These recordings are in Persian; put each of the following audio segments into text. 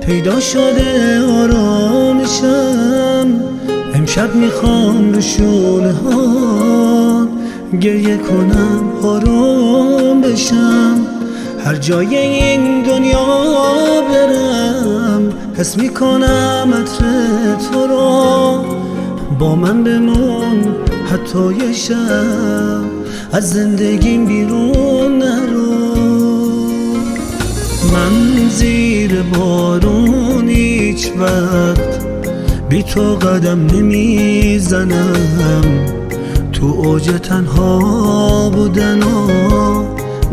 پیدا شده آرامشم، امشب میخوام رو شعله ها گریه کنم آرام بشم. هر جای این دنیا برم حس میکنم عطر تو رو. با من بمون حتی یه شب، از زندگیم بیرون نرو. من زیر بارون هیچ وقت بی تو قدم نمیزنم. تو اوج تنها بودن و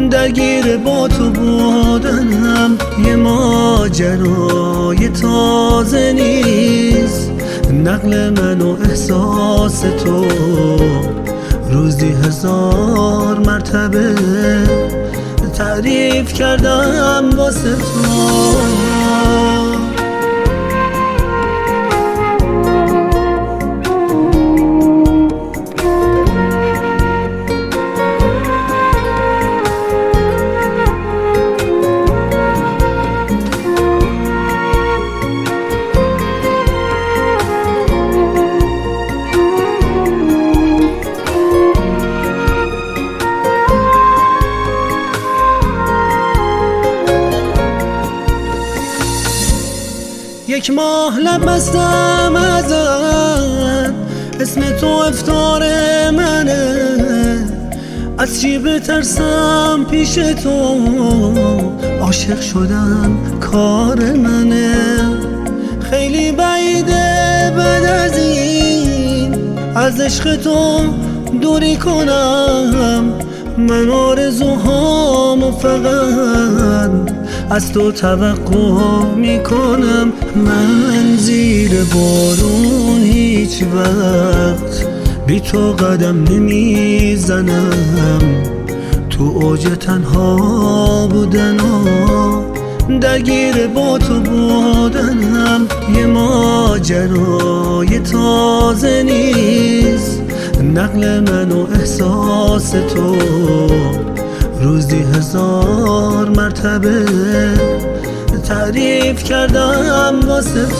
درگیر با تو بودنم، یه ماجرای تازه نیست. نقل من و احساس تو روزی 1000 مرتبه تعریف کردم واسه تو. یک ماه لب بستم ازت، اسم تو افطار منه. از چی بترسم پیش تو، عاشق شدن کار منه. خیلی بعیده بعد از این از عشق تو دوری کنم. من آرزوهامو فقط از تو توقع میکنم. من زیر بارون هیچ وقت بی تو قدم نمیزنم. تو اوج تنها بودن و درگیر با تو بودنم، یه ماجرای تازه نیست. نقل من و احساس تو روزی 1000 مرتبه تعریف کردم واسه تو.